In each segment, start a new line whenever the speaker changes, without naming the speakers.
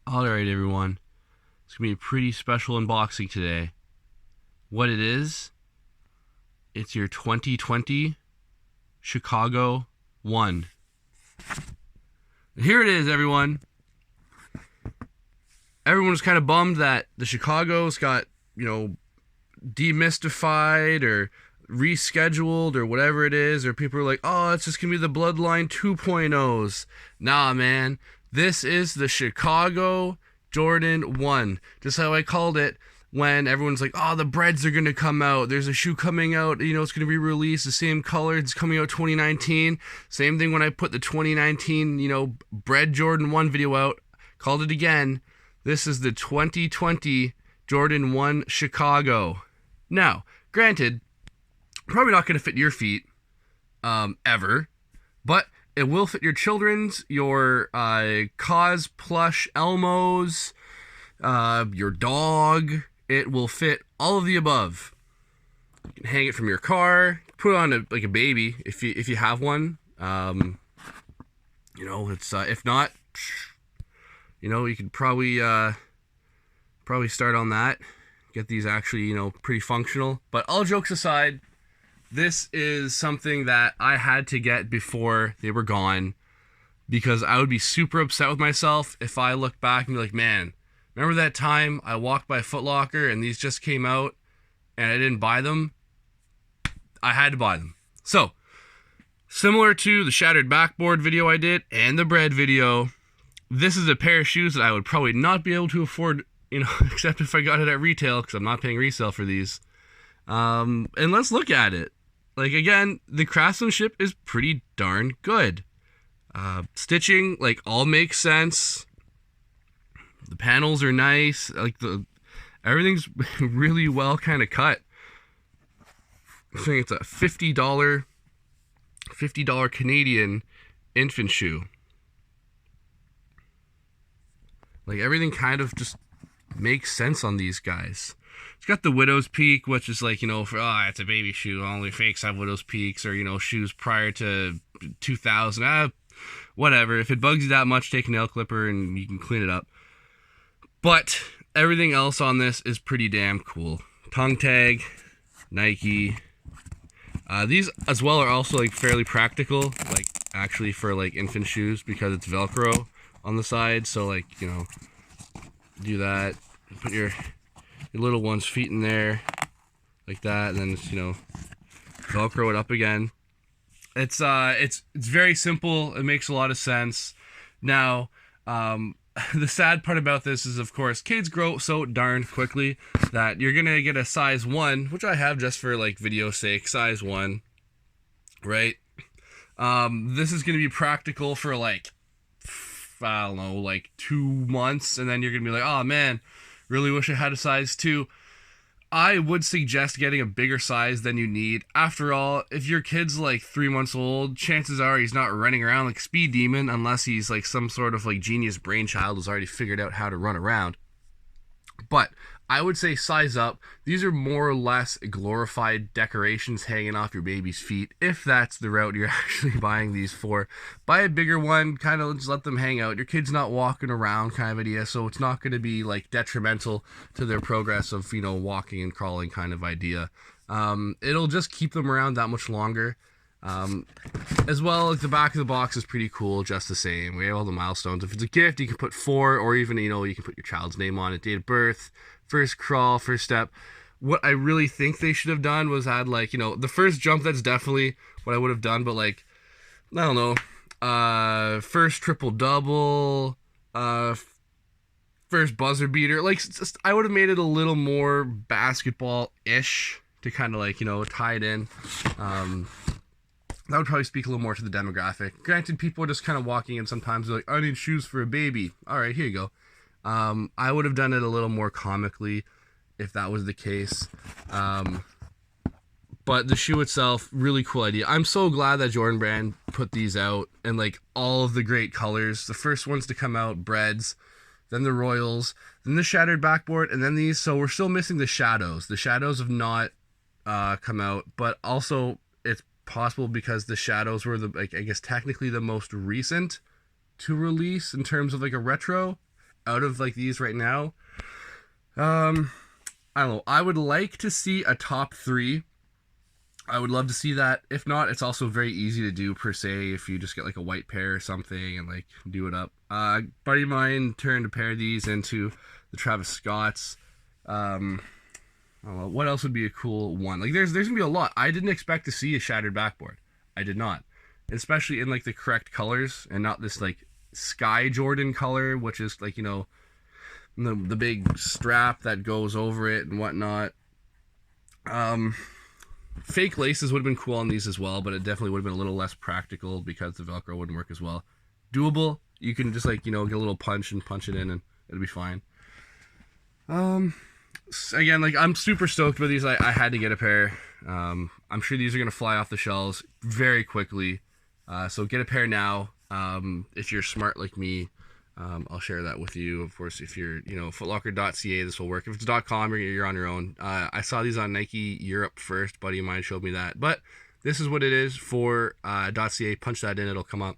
Alright, everyone. It's going to be a pretty special unboxing today. What it is, it's your 2020 Chicago 1. Here it is, everyone. Everyone was kind of bummed that the Chicago's got, demystified or rescheduled or whatever it is, or people are like, oh, it's just going to be the Bloodline 2.0s. Nah, man. This is the Chicago Jordan 1. Just how I called it when everyone's like, oh, the breads are going to come out. There's a shoe coming out, it's going to be released, the same color, it's coming out 2019. Same thing when I put the 2019, bread Jordan 1 video out. Called it again. This is the 2020 Jordan 1 Chicago. Now, granted, probably not going to fit your feet, ever, but it will fit your children's, your Cause plush Elmos, your dog. It will fit all of the above. You can hang it from your car, put it on like a baby if you have one. It's if not, you could probably start on that. Get these actually, pretty functional. But all jokes aside, this is something that I had to get before they were gone, because I would be super upset with myself if I looked back and be like, man, remember that time I walked by Foot Locker and these just came out and I didn't buy them? I had to buy them. So, similar to the shattered backboard video I did and the bread video, this is a pair of shoes that I would probably not be able to afford, except if I got it at retail, because I'm not paying resale for these. And let's look at it. Like, again, the craftsmanship is pretty darn good. Stitching, all makes sense. The panels are nice. Everything's really well kind of cut. I think it's a $50 Canadian infant shoe. Everything kind of just makes sense on these guys. It's got the widow's peak, which is it's a baby shoe. Only fakes have widow's peaks, or, shoes prior to 2000. Whatever. If it bugs you that much, take a nail clipper and you can clean it up. But everything else on this is pretty damn cool. Tongue tag, Nike. These as well are also fairly practical, actually for infant shoes, because it's Velcro on the side. So do that. Put your little one's feet in there like that, and then it's Velcro it up again. It's very simple. It makes a lot of sense. Now, the sad part about this is, of course, kids grow so darn quickly that you're gonna get a size 1, which I have just for video sake, size 1, right? This is gonna be practical for I don't know, 2 months, and then you're gonna be like, oh man, really wish I had a size 2. I would suggest getting a bigger size than you need. After all, if your kid's 3 months old, chances are he's not running around like Speed Demon, unless he's some sort of genius brainchild who's already figured out how to run around. But I would say size up. These are more or less glorified decorations hanging off your baby's feet, if that's the route you're actually buying these for. Buy a bigger one, kind of just let them hang out. Your kid's not walking around kind of idea, so it's not going to be detrimental to their progress of, walking and crawling kind of idea. It'll just keep them around that much longer. As well, the back of the box is pretty cool, just the same. We have all the milestones. If it's a gift, you can put 4, or even, you can put your child's name on it, date of birth, first crawl, first step. What I really think they should have done was add, the first jump, that's definitely what I would have done, but, I don't know, first triple-double, first buzzer beater, I would have made it a little more basketball-ish to kind of, tie it in. That would probably speak a little more to the demographic. Granted, people are just kind of walking in sometimes, they're like, I need shoes for a baby. All right, here you go. I would have done it a little more comically if that was the case. But the shoe itself, really cool idea. I'm so glad that Jordan Brand put these out in all of the great colors. The first ones to come out, breads, then the royals, then the shattered backboard, and then these. So we're still missing the shadows. The shadows have not come out, but also it's possible because the shadows were I guess technically the most recent to release in terms of a retro. out of like these right now, I don't know. I would like to see a top 3. I would love to see that. If not, it's also very easy to do per se if you just get like a white pair or something and like do it up. Buddy of mine turned a pair of these into the Travis Scotts. I don't know, what else would be a cool one? Like there's gonna be a lot. I didn't expect to see a shattered backboard. I did not. Especially in like the correct colors and not this like Sky Jordan color, which is like, you know, the big strap that goes over it and whatnot. Fake laces would have been cool on these as well, but it definitely would have been a little less practical because the Velcro wouldn't work as well. Doable. You can just like, you know, get a little punch and punch it in and it'll be fine. Again, like I'm super stoked with these. I had to get a pair. I'm sure these are going to fly off the shelves very quickly. So get a pair now. If you're smart like me, I'll share that with you. Of course, if you're, you know, footlocker.ca, this will work. If it's .com, you're on your own. I saw these on Nike Europe first. Buddy of mine showed me that. But this is what it is for .ca. Punch that in, it'll come up.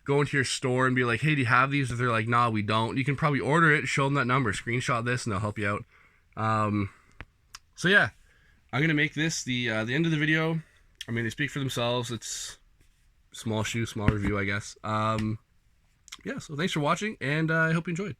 Go into your store and be like, hey, do you have these? If they're like, nah, we don't. You can probably order it, show them that number, screenshot this, and they'll help you out. So yeah, I'm going to make this the end of the video. I mean, they speak for themselves. It's small shoe, small review, I guess. Yeah, so thanks for watching, and I hope you enjoyed.